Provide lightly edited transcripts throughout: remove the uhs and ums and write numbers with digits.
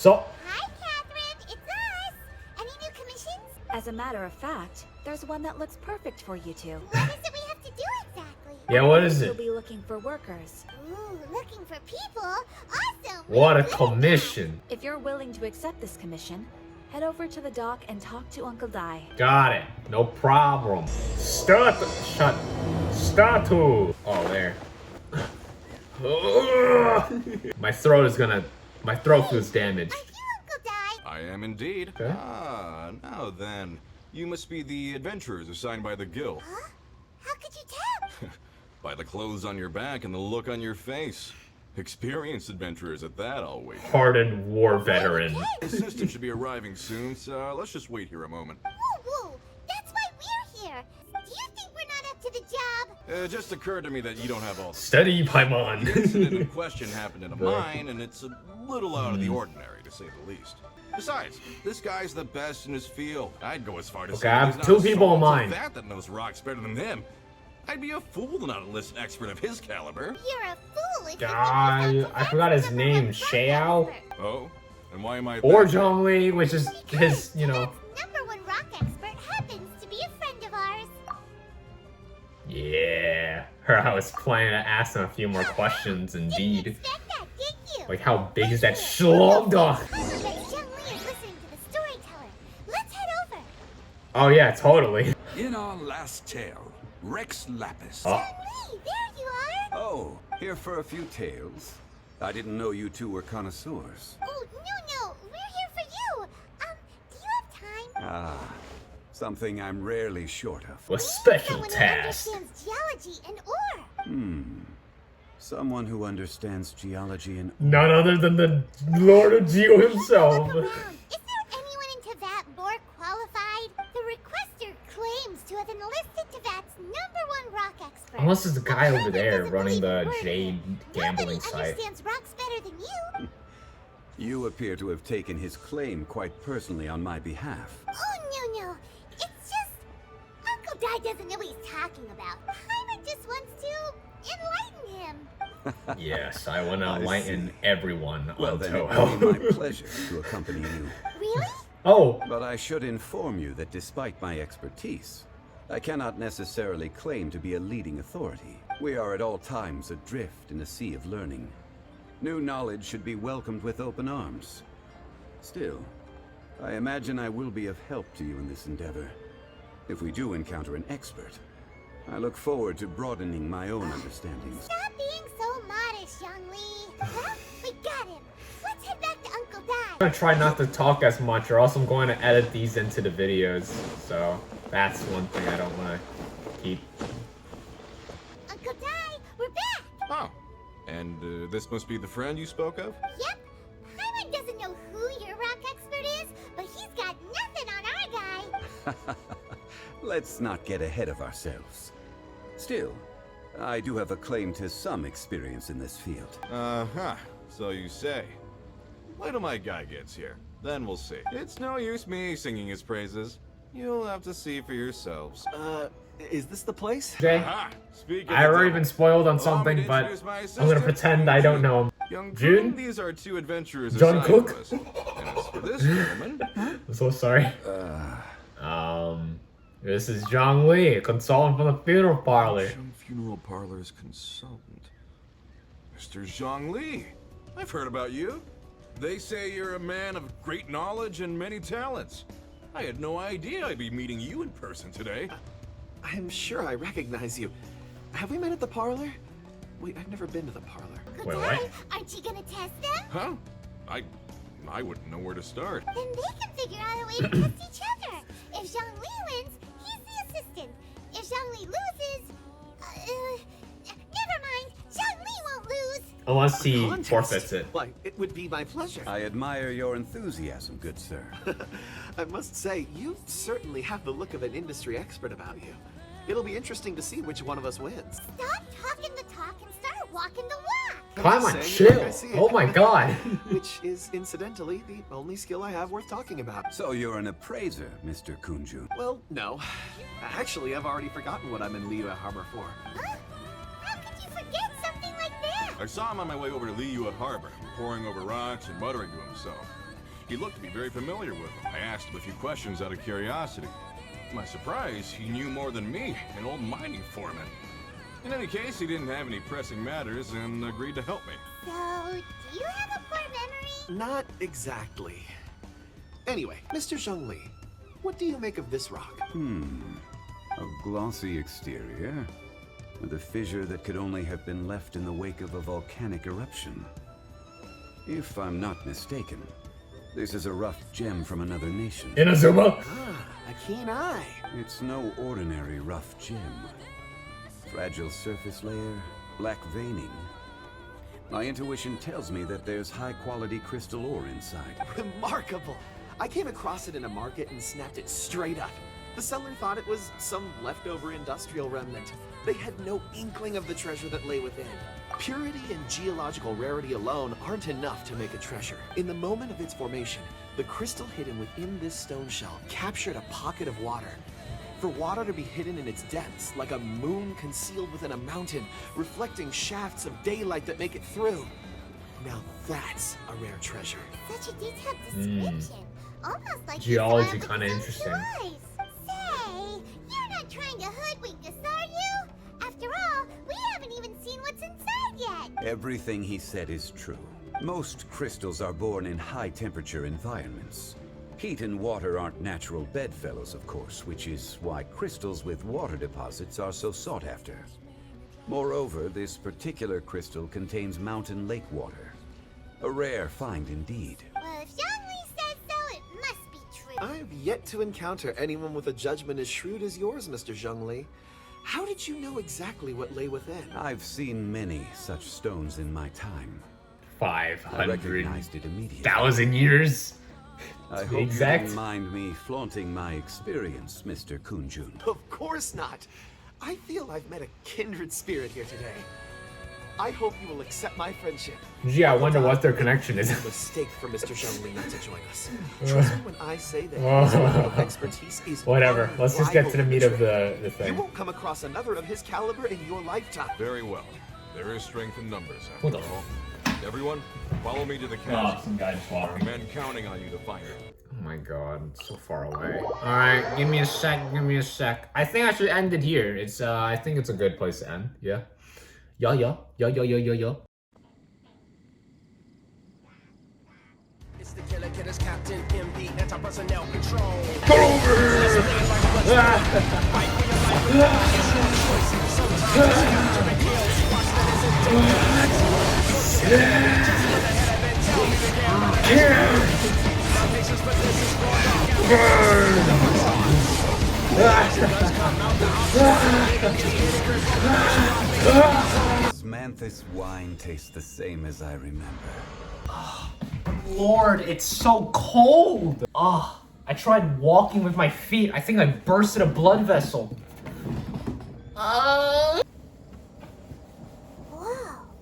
So. Hi, Catherine. It's us. Any new commissions? As a matter of fact, there's one that looks perfect for you two. What is it we have to do exactly? Yeah, what is You'll it? be looking for workers. Ooh, looking for people. Awesome. What a We're good at that. commission. If you're willing to accept this commission, head over to the dock and talk to Uncle Dai. Got it. No problem. Statu. Oh, there. My throat feels damaged. Are you Uncle Dai? I am indeed. Okay. Ah, now then. You must be the adventurers assigned by the guild. Huh? How could you tell? By the clothes on your back and the look on your face. Experienced adventurers at that, always. Hardened war veteran. The assistant should be arriving soon, so let's just wait here a moment. Woo-woo. That's why we're here. Do you think we're not up to the job? It just occurred to me that you don't have all. Steady, The Paimon. incident in question happened in a mine, and it's a little out of the ordinary, to say the least. Besides, this guy's the best in his field. I'd go as far to Okay, say I there's have not two a people soul in to mind. that knows rocks better than him. I'd be a fool to not enlist an expert of his caliber. You're a fool if you I forgot his name. Xiao? Oh, and why am I? Or that? Zhongli, which is his, you know. Number one rock expert happens to be a friend of ours. Yeah. I was planning to ask him a few more questions, Didn't indeed. expect that, did you? Like, how big is that schlong dog? I bet Zhongli is listening to the storyteller. Let's head over. Oh, yeah, totally. In our last tale, Rex Lapis. Oh. Zhongli, there you are. Oh, here for a few tales. I didn't know you two were connoisseurs. Oh, no, we're here for you. Do you have time? Ah, something I'm rarely short of. A special Someone who task. understands geology and ore. Someone who understands geology and... None other than the Lord of Geo himself. Look around. Is there anyone in Teyvat more qualified? The requester claims to have enlisted Teyvat's #1 rock expert. Unless it's the guy But over Hyman there doesn't running believe a the word of Jade it. gambling Nobody site. understands rocks better than you. You appear to have taken his claim quite personally on my behalf. Oh, no. It's just... Uncle Dai doesn't know what he's talking about. Hyman just wants to enlighten him. Yes, I want to I enlighten see. everyone Well, on then it will be my Toho. pleasure to accompany you. Really? Oh, But I should inform you that despite my expertise, I cannot necessarily claim to be a leading authority. We are at all times adrift in a sea of learning. New knowledge should be welcomed with open arms. Still, I imagine I will be of help to you in this endeavor. If we do encounter an expert, I look forward to broadening my own understandings. Stop being so modest, Zhongli. Well, we got him. Let's head back to Uncle Dai. I'm gonna try not to talk as much, or else I'm going to edit these into the videos. So that's one thing I don't want to keep. Uncle Dai, we're back. Oh, and this must be the friend you spoke of? Yep. Hyman doesn't know who your rock expert is, but he's got nothing on our guy. Let's not get ahead of ourselves. Still, I do have a claim to some experience in this field. Uh-huh, so you say. Wait till my guy gets here, then we'll see. It's no use me singing his praises. You'll have to see for yourselves. Is this the place? Okay. Aha! Speaking I of already devil, been spoiled on allow me something, to but introduce my I'm gonna assistant, pretend I don't know him. Young June? June, these are two adventurers Jungkook? assigned to us. And as for this gentleman, I'm so sorry. This is Zhongli, a consultant from the funeral parlor. Funeral parlor's consultant. Mr. Zhongli, I've heard about you. They say you're a man of great knowledge and many talents. I had no idea I'd be meeting you in person today. I'm sure I recognize you. Have we met at the parlor? Wait, I've never been to the parlor. Uncle Wait, Dai, what? aren't you gonna test them? Huh? I wouldn't know where to start. Then they can figure out a way to test each other. If Zhongli wins, he's the assistant. If Zhongli loses, never mind. Zhongli won't lose. Unless he Contest? forfeits it. Why, it would be my pleasure. I admire your enthusiasm, good sir. I must say, you certainly have the look of an industry expert about you. It'll be interesting to see which one of us wins. Stop talking the talk and start walking the walk. Come on, Saying it chill. like I see it. Oh my god. Which is, incidentally, the only skill I have worth talking about. So you're an appraiser, Mr. Kunju. Well, no. Actually, I've already forgotten what I'm in Liyue Harbor for. Huh? How could you forget something like that? I saw him on my way over to Liyue Harbor, poring over rocks and muttering to himself. He looked to be very familiar with them. I asked him a few questions out of curiosity. To my surprise, he knew more than me, an old mining foreman. In any case, he didn't have any pressing matters and agreed to help me. So, do you have a poor memory? Not exactly. Anyway, Mr. Zhongli, what do you make of this rock? A glossy exterior, with a fissure that could only have been left in the wake of a volcanic eruption. If I'm not mistaken, this is a rough gem from another nation. Inazuma? Ah, a keen eye. It's no ordinary rough gem. Fragile surface layer, black veining. My intuition tells me that there's high-quality crystal ore inside. Remarkable. I came across it in a market and snapped it straight up. The seller thought it was some leftover industrial remnant. They had no inkling of the treasure that lay within. Purity and geological rarity alone aren't enough to make a treasure. In the moment of its formation, the crystal hidden within this stone shell captured a pocket of water. For water to be hidden in its depths, like a moon concealed within a mountain, reflecting shafts of daylight that make it through. Now that's a rare treasure. Such a detailed description. Almost like Geology you kinda found it interesting. with your eyes. Say, you're not trying to hoodwink us, are you? After all, we haven't even seen what's inside yet. Everything he said is true. Most crystals are born in high-temperature environments. Heat and water aren't natural bedfellows, of course, which is why crystals with water deposits are so sought after. Moreover, this particular crystal contains mountain lake water. A rare find indeed. Well, if Zhongli says so, it must be true. I've yet to encounter anyone with a judgment as shrewd as yours, Mr. Zhongli. How did you know exactly what lay within? I've seen many such stones in my time. I 500,000 recognized it immediately. years. I hope Exact. you don't mind me flaunting my experience, Mr. Kunjun. Of course not. I feel I've met a kindred spirit here today. I hope you will accept my friendship. Gee, I wonder what their connection is. It's a mistake for Mr. Zhongli not to join us. Trust me when I say that his level of expertise is Whatever. Let's just get to the meat of the You thing. won't come across another of his caliber in your lifetime. Very well. There is strength in numbers, What after the all. Everyone, follow me to the Oh, chasm. some guy just There are walking. men counting on you to find it. Oh my god, it's so far away. Alright, give me a sec, give me a sec. I think I should end it here. It's I think it's a good place to end. Yeah. Yeah. It's the killer killers, Captain MD, anti-personnel control. Does Manthus wine taste the same as I remember? Lord, it's so cold. Ah, I tried walking with my feet. I think I bursted a blood vessel. Whoa.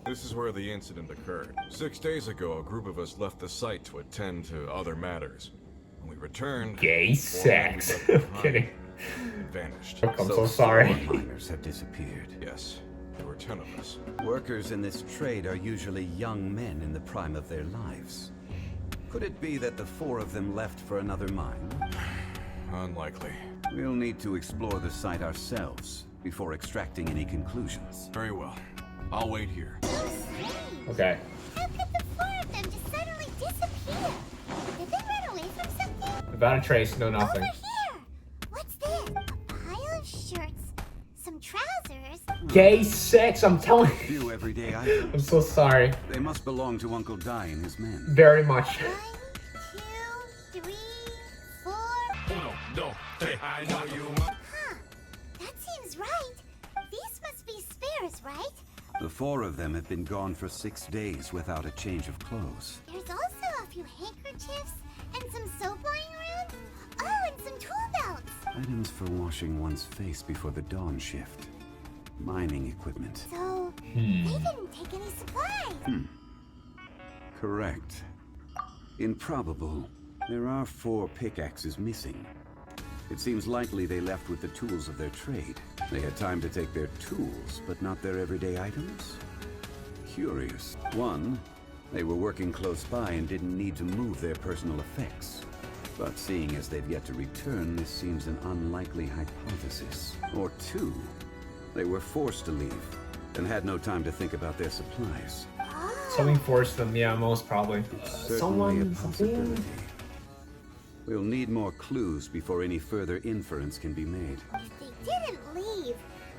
This is where the incident occurred. 6 days ago, a group of us left the site to attend to other matters. When we returned, Gay sex. I'm kidding. It vanished. I'm so sorry. 4 miners have disappeared. Yes, there were 10 of us. Workers in this trade are usually young men in the prime of their lives. Could it be that the 4 of them left for another mine? Unlikely. We'll need to explore the site ourselves before extracting any conclusions. Very well. I'll wait here. Okay. How could the 4 of them just suddenly disappear? Did they run away from something? Without a trace, no nothing. Over here! What's this? A pile of shirts, some trousers. Gay sex, I'm telling you. Few everyday items. I'm so sorry. They must belong to Uncle Dai and his men. Very much. 1, 2, 3, 4. No, I know you. Huh. That seems right. These must be spares, right? The 4 of them have been gone for 6 days without a change of clothes. There's also a few handkerchiefs and some soap lying around. Oh, and some tool belts. Items for washing one's face before the dawn shift. Mining equipment. So, they didn't take any supplies. Correct. Improbable. There are 4 pickaxes missing. It seems likely they left with the tools of their trade. They had time to take their tools, but not their everyday items? Curious. One They were working close by and didn't need to move their personal effects. But seeing as they've yet to return, this seems an unlikely hypothesis. Or two, they were forced to leave and had no time to think about their supplies. Something forced them, yeah, most probably. Certainly a possibility. We'll need more clues before any further inference can be made. If they didn't leave,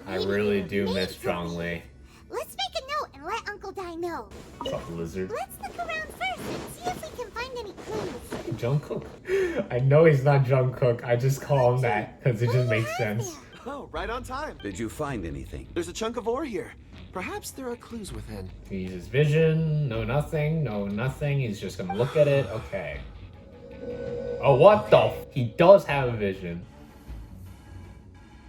I maybe really they do were miss made for me. Zhongli. Let's make a note and let Uncle Dai know. What's up, lizard? Let's look around first and see if we can find any clues. Jungkook. I know he's not Jungkook. I just call him that because it What do just you makes have sense. there? Oh, right on time. Did you find anything? There's a chunk of ore here. Perhaps there are clues within. He uses vision. No nothing. No nothing. He's just gonna look at it. Okay. Oh, what the? He does have a vision.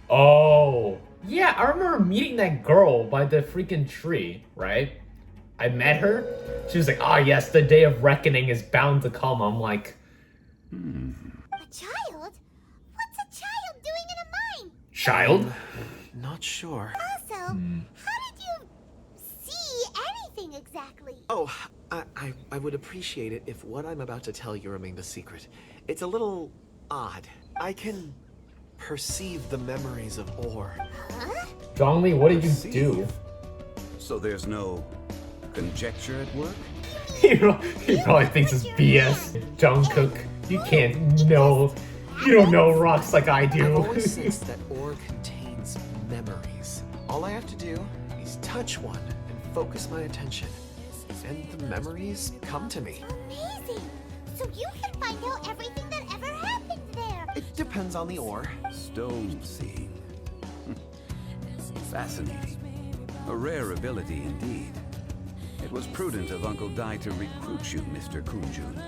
Oh. Yeah, I remember meeting that girl by the freaking tree, right? I met her. She was like, ah, yes, the day of reckoning is bound to come. I'm like, A child? What's a child doing in a mine? child? Not sure. Also, how did you see anything exactly? Oh, I would appreciate it if what I'm about to tell you remained a secret. It's a little odd. I can perceive the memories of ore. Huh? Zhongli, what did you Perceive? do? So there's no conjecture at work? He probably thinks it's BS. Jungkook, you can't know. You don't know rocks like I I've do. always sensed that ore contains memories. All I have to do is touch one and focus my attention. And the memories come to me. Amazing! So you can find out everything that ever happened there. It depends on the ore. Stone seeing. Fascinating. A rare ability indeed. It was prudent of Uncle Dai to recruit you, Mr. Kunjun.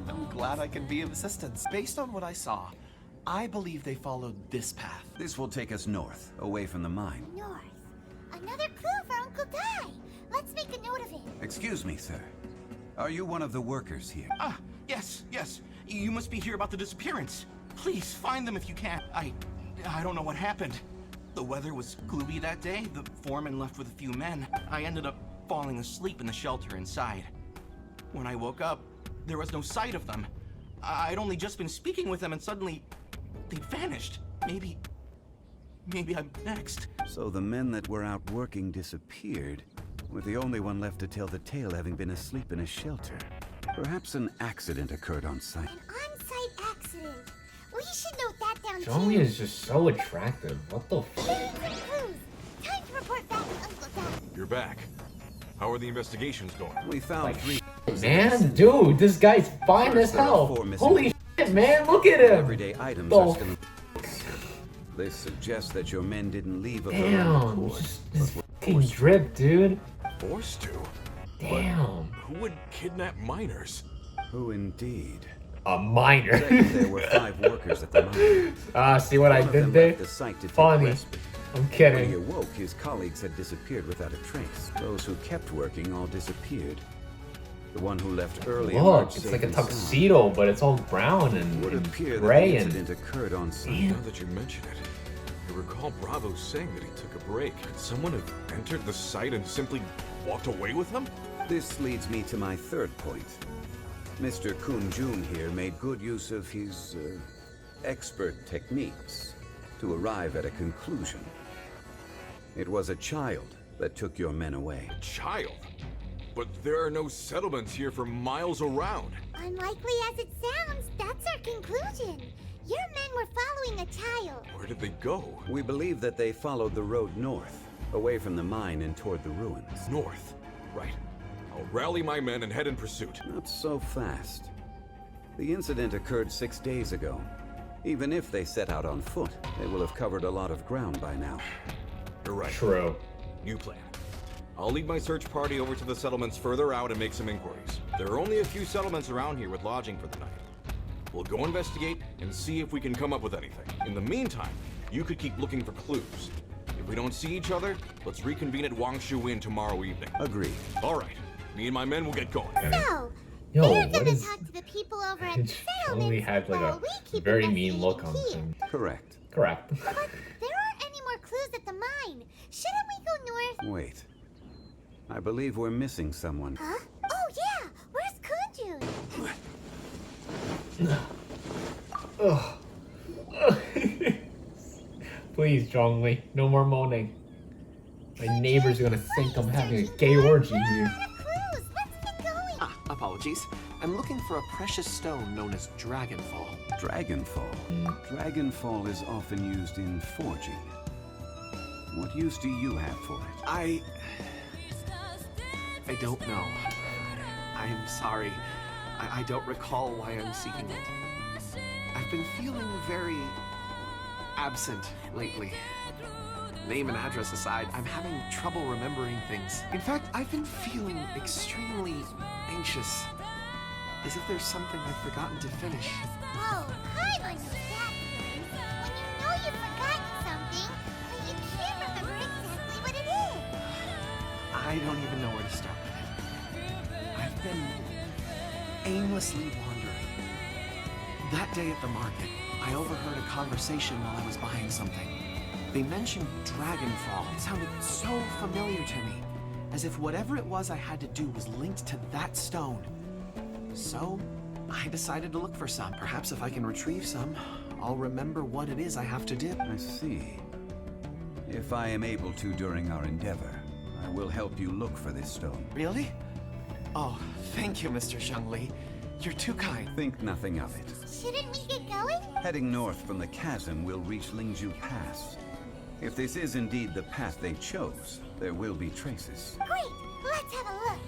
I'm glad I can be of assistance. Based on what I saw, I believe they followed this path. This will take us north, away from the mine. North. Another clue for Uncle Dai. Let's make a note of it. Excuse me, sir. Are you one of the workers here? Ah, yes. You must be here about the disappearance. Please find them if you can. I don't know what happened. The weather was gloomy that day. The foreman left with a few men. I ended up falling asleep in the shelter inside. When I woke up, there was no sight of them. I'd only just been speaking with them and suddenly they'd vanished. Maybe I'm next. So the men that were out working disappeared, with the only one left to tell the tale having been asleep in a shelter. Perhaps an accident occurred on site. An on-site accident. We should note that down Zhongli too. is just so attractive. What the f? Getting some clues. Time to report back to Uncle Dai. You're back. How are the investigations going? We found three Man, dude, this guy's fine as First, there are hell. 4 missing Holy shit, man, look at him. everyday items Oh, are still. This suggests that your men didn't leave of their own Damn, accord. just this fucking drip, dude. Forced to? Damn. Who would kidnap miners? Who indeed? A minor. Second, there were 5 workers at the mine. Ah, see what I One of them did there? left the site to take Funny. respite. I'm When he kidding. awoke, his colleagues had disappeared without a trace. Those who kept working all disappeared. The one who left early Look, emerged it's safe like a and sound. tuxedo, but it's all brown It and, would and appear that the gray and incident occurred on site. Now that you mention it, I recall Bravo saying that he took a break. Could someone have entered the site and simply walked away with him? This leads me to my third point. Mr. Kunjun here made good use of his expert techniques to arrive at a conclusion. It was a child that took your men away. Child? But there are no settlements here for miles around. Unlikely as it sounds, that's our conclusion. Your men were following a child. Where did they go? We believe that they followed the road north, away from the mine and toward the ruins. North. Right. I'll rally my men and head in pursuit. Not so fast. The incident occurred 6 days ago. Even if they set out on foot, they will have covered a lot of ground by now. You're right. true. New plan. I'll lead my search party over to the settlements further out and make some inquiries. There are only a few settlements around here with lodging for the night. We'll go investigate and see if we can come up with anything. In the meantime, you could keep looking for clues. If we don't see each other, let's reconvene at Wangshu Inn tomorrow evening. Agreed. All right. Me and my men will get going. So, Yo, they're what gonna is? talk to the people over at It the only settlements had like while a we keep very mean look on investigating him. Correct. Correct. here. But there aren't any more clues at the mine. Shouldn't we go north? Wait. I believe we're missing someone. Huh? Oh, yeah! Ugh. Please, Zhongli, no more moaning. My neighbors are gonna think I'm having a gay orgy here. Clues. Let's get going. Ah, apologies. I'm looking for a precious stone known as Dragonfall. Dragonfall. Dragonfall is often used in forging. What use do you have for it? I don't know. I am sorry. I don't recall why I'm seeking it. I've been feeling very absent lately. Name and address aside, I'm having trouble remembering things. In fact, I've been feeling extremely anxious. As if there's something I've forgotten to finish. Oh, I'm on that feeling. When you know you've forgotten something, but you can't remember exactly what it is. I don't even know where to start with it. I've been aimlessly wandering. That day at the market, I overheard a conversation while I was buying something. They mentioned Dragonfall. It sounded so familiar to me, as if whatever it was I had to do was linked to that stone. So, I decided to look for some. Perhaps if I can retrieve some, I'll remember what it is I have to do. I see. If I am able to during our endeavor, I will help you look for this stone. Really? Oh, thank you, Mr. Zhongli. You're too kind. Think nothing of it. Shouldn't we get going? Heading north from the chasm, we'll reach Lingzhu Pass. If this is indeed the path they chose, there will be traces. Great. Let's have a look.